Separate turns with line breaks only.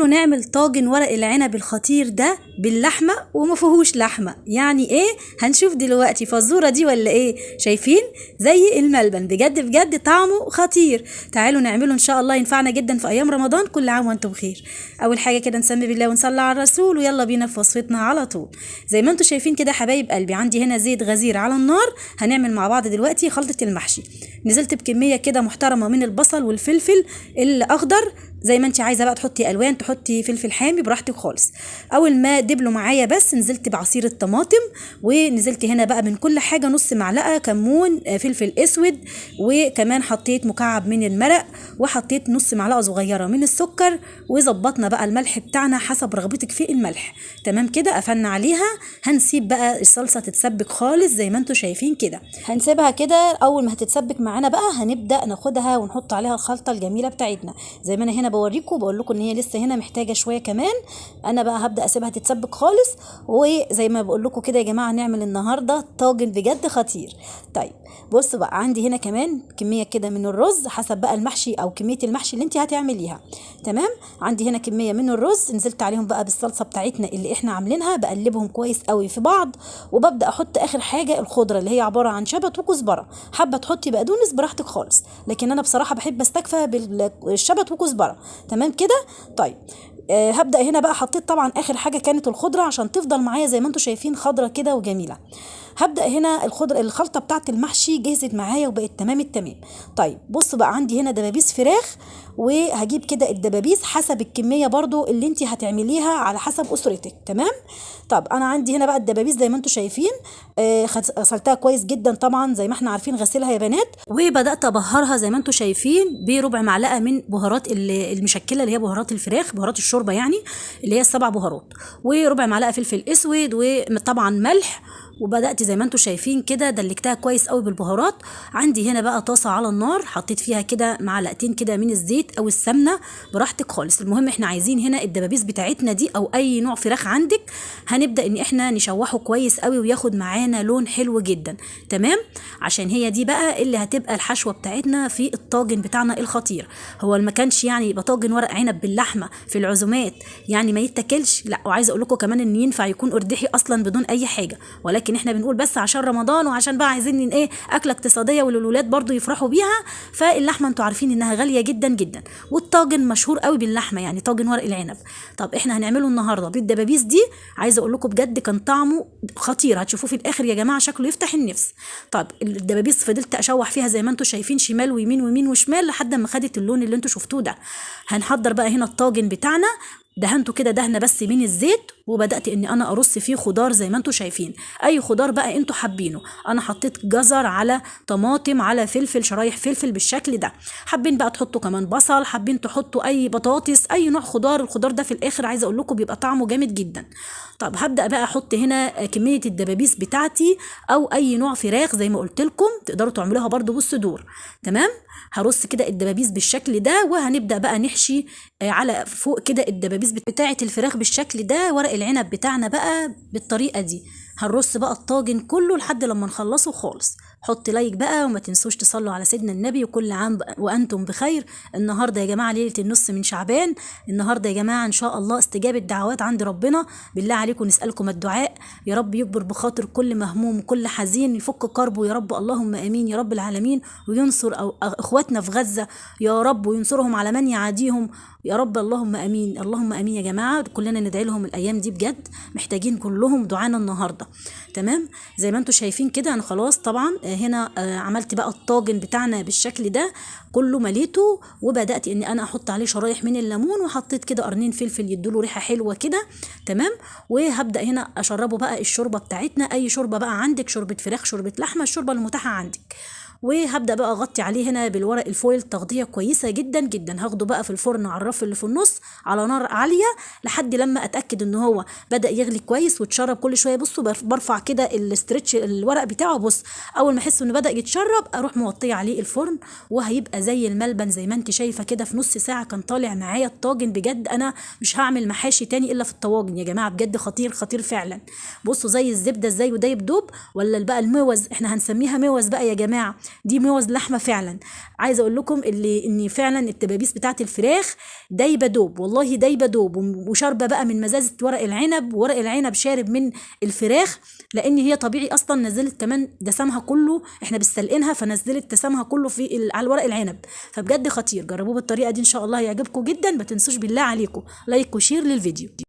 تعالوا نعمل طاجن ورق العنب الخطير ده باللحمة وما فيهوش لحمة. يعني ايه؟ هنشوف دلوقتي. فزورة دي ولا ايه؟ شايفين زي الملبن؟ بجد بجد طعمه خطير. تعالوا نعمله ان شاء الله، ينفعنا جدا في ايام رمضان. كل عام وانتم بخير. اول حاجة كده نسمي بالله ونصلي على الرسول، ويلا بينا في وصفتنا على طول. زي ما انتم شايفين كده حبايب قلبي، عندي هنا زيت غزير على النار. هنعمل مع بعض دلوقتي خلطة المحشي. نزلت بكمية كده محترمة من البصل والفلفل الاخضر، زي ما انت عايزه بقى، تحطي الوان، تحطي فلفل حامي، براحتك خالص. اول ما دبلوا معايا بس نزلت بعصير الطماطم، ونزلت هنا بقى من كل حاجه نص معلقه كمون، فلفل اسود، وكمان حطيت مكعب من المرق، وحطيت نص معلقه صغيره من السكر، وظبطنا بقى الملح بتاعنا حسب رغبتك في الملح. تمام كده، قفلنا عليها. هنسيب بقى الصلصه تتسبك خالص زي ما انتم شايفين كده. هنسيبها كده. اول ما هتتسبك معانا بقى هنبدا ناخدها ونحط عليها الخلطه الجميله بتاعتنا. زي ما انا هنا بوريكم، بقول لكم ان هي لسه هنا محتاجه شويه كمان. انا بقى هبدا اسيبها تتسبك خالص. وزي ما بقول لكم كده يا جماعه، هنعمل النهارده طاجن بجد خطير. طيب بصوا بقى، عندي هنا كمان كميه كده من الرز حسب بقى المحشي او كميه المحشي اللي انت هتعمليها. تمام. عندي هنا كميه من الرز، نزلت عليهم بقى بالصلصه بتاعتنا اللي احنا عاملينها، بقلبهم كويس قوي في بعض. وببدا احط اخر حاجه الخضره اللي هي عباره عن شبت وكزبره. حابه تحطي بقدونس براحتك خالص، لكن انا بصراحه بحب استكفى بالشبت وكزبره. تمام كده. طيب هبدأ هنا بقى. حطيت طبعا اخر حاجة كانت الخضرة عشان تفضل معايا زي ما انتم شايفين خضرة كده وجميلة. هبدأ هنا الخلطة بتاعت المحشي جهزت معايا وبقت تمام التمام. طيب بصوا بقى، عندي هنا دبابيس فراخ، وهجيب كده الدبابيس حسب الكمية برضو اللي انت هتعمليها على حسب أسرتك. تمام. طب انا عندي هنا بقى الدبابيس زي ما انتم شايفين، غسلتها كويس جدا طبعا زي ما احنا عارفين غسلها يا بنات. وبدأت ابهرها زي ما انتم شايفين بربع معلقة من بهارات المشكلة اللي هي بهارات الفراخ، بهارات الشوربة يعني، اللي هي السبع بهارات، وربع معلقة فلفل اسود، وطبعا ملح. وبدأت زي ما انتم شايفين كده دلكتها كويس قوي بالبهارات. عندي هنا بقى طاسة على النار، حطيت فيها كده معلقتين كده من الزيت او السمنة براحتك خالص. المهم احنا عايزين هنا الدبابيس بتاعتنا دي او اي نوع فراخ عندك، هنبدأ ان احنا نشوحه كويس قوي وياخد معانا لون حلو جدا. تمام. عشان هي دي بقى اللي هتبقى الحشوة بتاعتنا في الطاجن بتاعنا الخطير. هو ما كانش يعني يبقى طاجن ورق عنب باللحمة في العزومات يعني ما يتاكلش؟ لا. وعايزه اقول لكم كمان ان ينفع يكون اردحي اصلا بدون اي حاجة، ولكن احنا بنقول بس عشان رمضان وعشان بقى عايزين ايه، اكله اقتصاديه والولاد برضو يفرحوا بيها. فاللحمه انتوا عارفين انها غاليه جدا جدا، والطاجن مشهور قوي باللحمه يعني طاجن ورق العنب. طب احنا هنعمله النهارده بالدبابيس دي. عايزه اقول لكم بجد كان طعمه خطير، هتشوفوه في الاخر يا جماعه شكله يفتح النفس. طب الدبابيس فضلت اشوح فيها زي ما انتوا شايفين شمال ويمين ويمين وشمال لحد ما خدت اللون اللي انتوا شفتوه ده. هنحضر بقى هنا الطاجن بتاعنا. دهنته كده دهنه بس من الزيت، وبدات ان انا ارص فيه خضار زي ما انتم شايفين. اي خضار بقى انتوا حابينه. انا حطيت جزر على طماطم على فلفل، شرايح فلفل بالشكل ده. حابين بقى تحطوا كمان بصل، حابين تحطوا اي بطاطس، اي نوع خضار. الخضار ده في الاخر عايزه اقول لكم بيبقى طعمه جامد جدا. طب هبدا بقى احط هنا كميه الدبابيس بتاعتي او اي نوع فراخ زي ما قلت لكم، تقدروا تعملوها برده بالصدور. تمام. هرص كده الدبابيس بالشكل ده، وهنبدا بقى نحشي على فوق كده الدبابيس بتاعه الفراخ بالشكل ده ورق العنب بتاعنا بقى بالطريقه دي. هنرص بقى الطاجن كله لحد لما نخلصه خالص. حط لايك بقى، وما تنسوش تصلوا على سيدنا النبي، وكل عام وانتم بخير. النهارده يا جماعه ليله النص من شعبان. النهارده يا جماعه ان شاء الله استجابه دعوات عند ربنا. بالله عليكم نسالكم الدعاء، يا رب يكبر بخاطر كل مهموم وكل حزين، يفك كربه يا رب، اللهم امين يا رب العالمين. وينصر اخواتنا في غزه يا رب، وينصرهم على من يعاديهم يا رب، اللهم امين اللهم امين. يا جماعه كلنا ندعي لهم الايام دي، بجد محتاجين كلهم دعانا النهارده. تمام. زي ما انتم شايفين كده انا خلاص طبعا هنا عملت بقى الطاجن بتاعنا بالشكل ده كله، مليته، وبدات ان انا احط عليه شرايح من الليمون، وحطيت كده قرنين فلفل يدوله ريحه حلوه كده. تمام. وهبدا هنا اشربه بقى الشوربه بتاعتنا، اي شوربه بقى عندك، شوربه فراخ، شوربه لحمه، الشوربه المتاحه عندك. وهبدا بقى اغطي عليه هنا بالورق الفويل تغطيه كويسه جدا جدا. هاخده بقى في الفرن على الرف اللي في النص على نار عاليه لحد لما اتاكد ان هو بدا يغلي كويس وتشرب كل شويه. بصوا برفع كده الاسترتش الورق بتاعه، بص اول ما احس انه بدا يتشرب اروح موطيه عليه الفرن، وهيبقى زي الملبن زي ما انت شايفه كده. في نص ساعه كان طالع معايا الطاجن. بجد انا مش هعمل محاشي تاني الا في الطواجن يا جماعه، بجد خطير خطير فعلا. بصوا زي الزبده ازاي ودايب دوب، ولا بقى الموز، احنا هنسميها موز بقى يا جماعه. دي موز لحمه فعلا. عايزه اقول لكم ان فعلا الدبابيس بتاعت الفراخ دايبه دوب، والله دايبه دوب، وشاربه بقى من مزازه ورق العنب، ورق العنب شارب من الفراخ، لان هي طبيعي اصلا نزلت كمان دسمها كله، احنا بنسلقينها فنزلت دسمها كله على ورق العنب. فبجد خطير، جربوه بالطريقه دي ان شاء الله هيعجبكم جدا. ما تنسوش بالله عليكم لايك وشير للفيديو.